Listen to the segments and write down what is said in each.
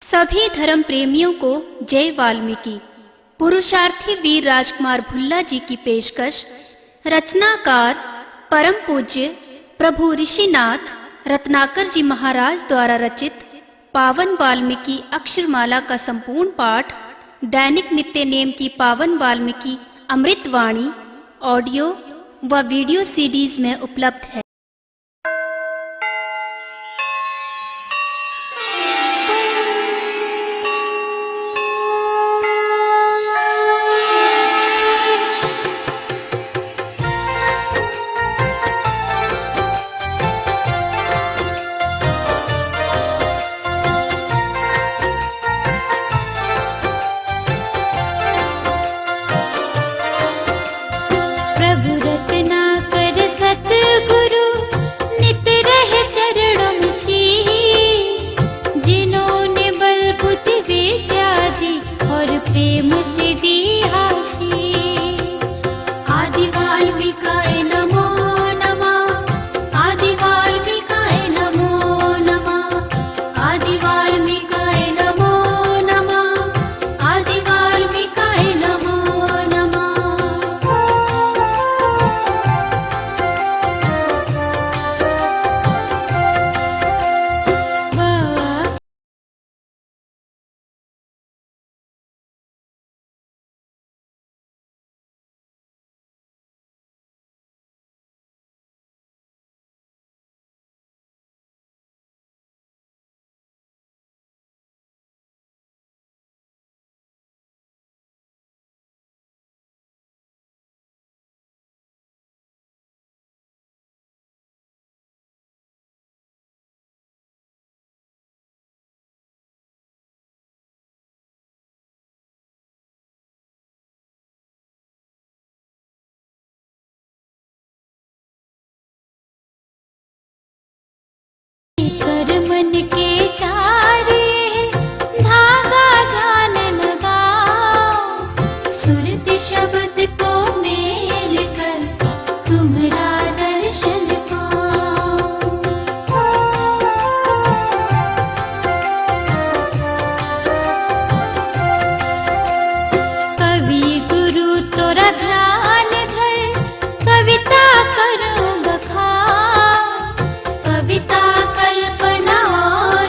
सभी धर्म प्रेमियों को जय वाल्मीकि। पुरुषार्थी वीर राजकुमार भुल्ला जी की पेशकश रचनाकार परम पूज्य प्रभु ऋषिनाथ रत्नाकर जी महाराज द्वारा रचित पावन वाल्मीकि अक्षरमाला का संपूर्ण पाठ दैनिक नित्य नेम की पावन वाल्मीकि अमृतवाणी ऑडियो व वीडियो सीरीज में उपलब्ध है। मन के चारे धागा जान लगा, सुरत शब्द को मेल कर तुम्हारा दर्शन पाऊं। कवि गुरु तोरा ध्यान धर, कविता करो बखान, कविता कल्पना और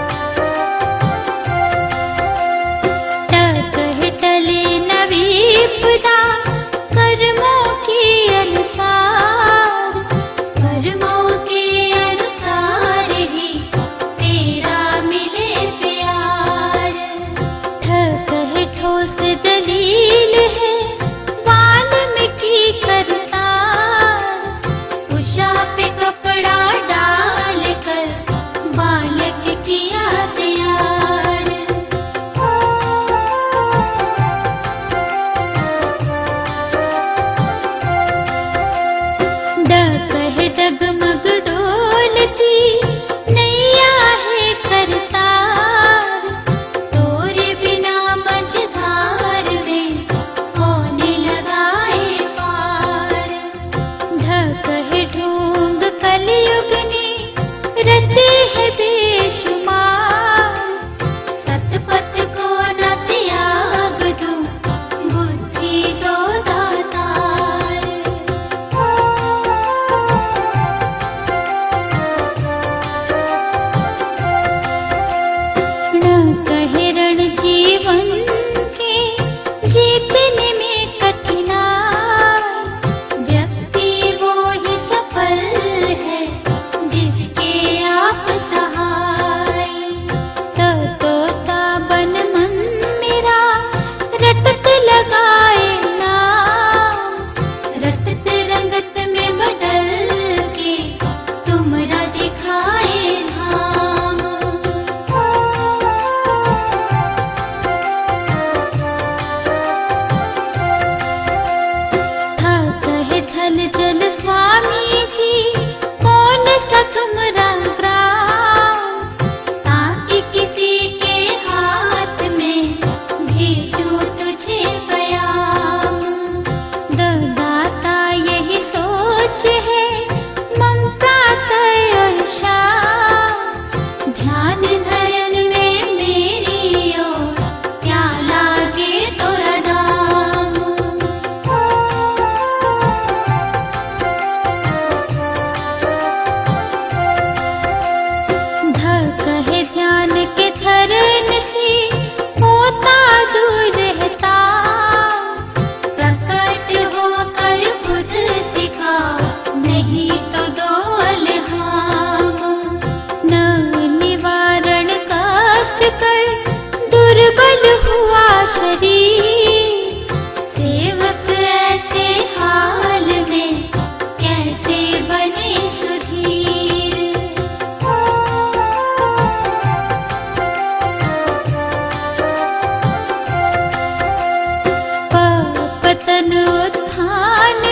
टकह टले न विपदा कर्मों के अनुसार, कर्मों के अनुसार ही तेरा मिले प्यार। ठकह ठोस दलील है वाल्मीकि करतार, उषा पे कपड़ा डाल कर बालक किया तैयार।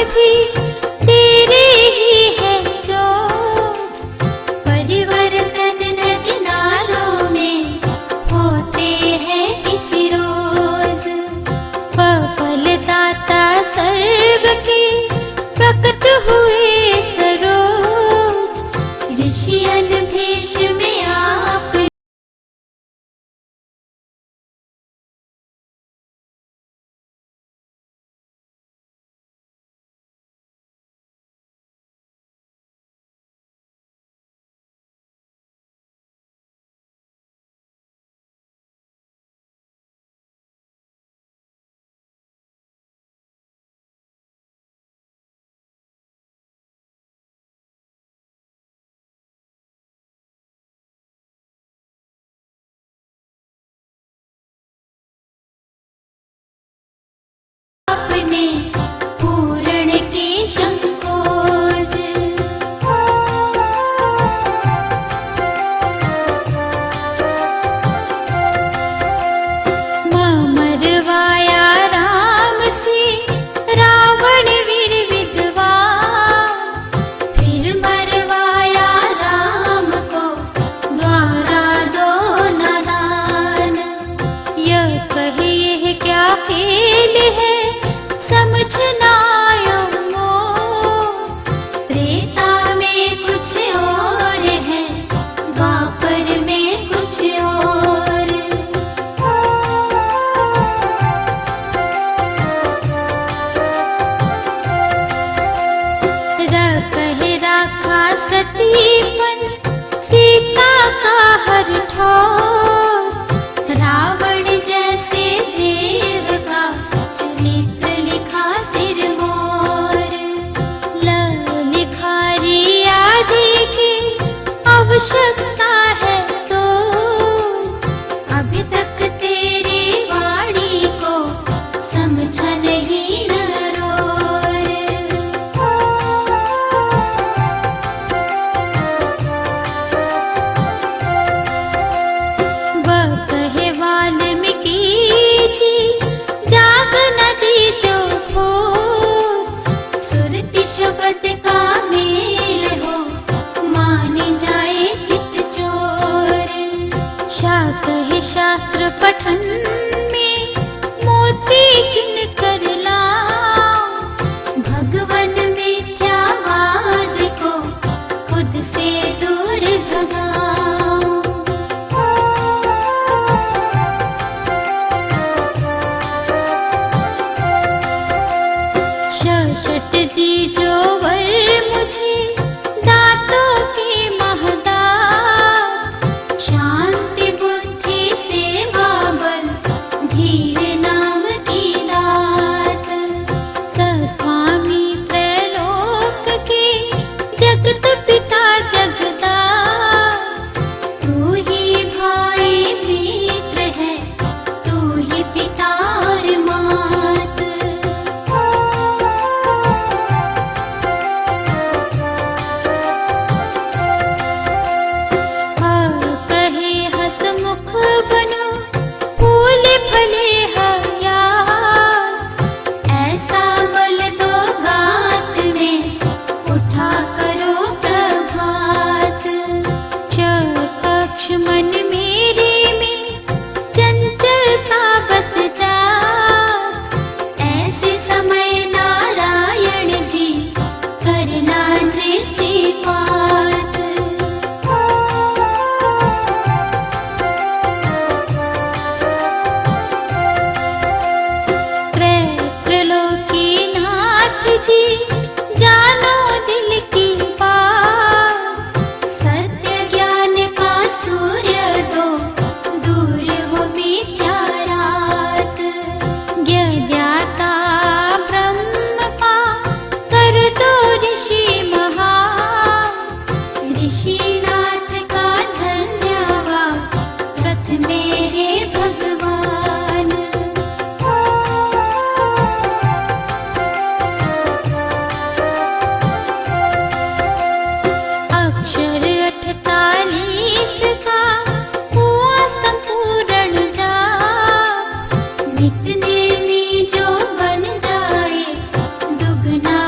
भी तेरे ही है जोत। परिवर्तन नदी नालों में होते हैं किसी रोज। फलदाता सर्व के प्रकट हुए सरोज। ऋषियन भेष में आप अपने पूर्ण के संकोच। मरवाया राम से रावण वीर विद्वान। फिर मरवाया राम को द्वारा दो नादान। यह कहे यह क्या खेल है समझना मोर। त्रेता में कुछ और है द्वापर में कुछ और। कहे राखा सतीपन सीता का हर ठोर। रावण जैसे देव का चरित्र लिखा सिर मोर। लिखारी आदि की आवश्यकता है तो अभी तक तेरी वाणी को समझा नहीं नरोर। वह कहे वाल्मीकि जी जाग नदी जो फोर। सुरति शब्द का मेल हो माने जाए चित चोर। शाह कहे शास्त्र पठन में मोती किन कर लाऊं। भगवन मिथ्यावाद को खुद से दूर भगाऊं। षट दी जो वर मुझे दांतों के महदात। शांति बुद्धि सेवा बल धीर नाम की दात। सस्वामी त्रैलोक के जगत पिता जगदात। तू ही भाई मित्र है तू ही पिता और मात। कहे हसमुख बनो फूल फले हरियाल। ऐसा बल दो गात में उठा करो प्रभात। कक्ष मन मेरे में चंचलता बस जात। ऐसे समय नारायण जी करना दृष्टिपात। त्रैलोकीनाथ जी जानो दिल की बात। सत्य ज्ञान का सूर्य दो दूर हो मिथ्या रात। ज्ञाता ब्रह्म का कर दो ऋषि महान। ऋषिनाथ का धन्यवाद रथ मेरे भगवान। अक्षर 48 का हुआ संपूर्ण जाप। नित्य नेमी जो बन जाए दुगना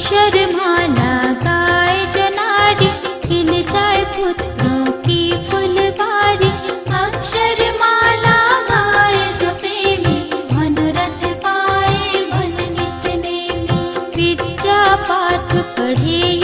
अक्षरमाला गाए जो नारी, खिल जाए पुत्रों की फुलवारी। अक्षरमाला गाए जो प्रेमी, मनोरथ पाए मन नित नेमी। विद्या पाठ पढ़े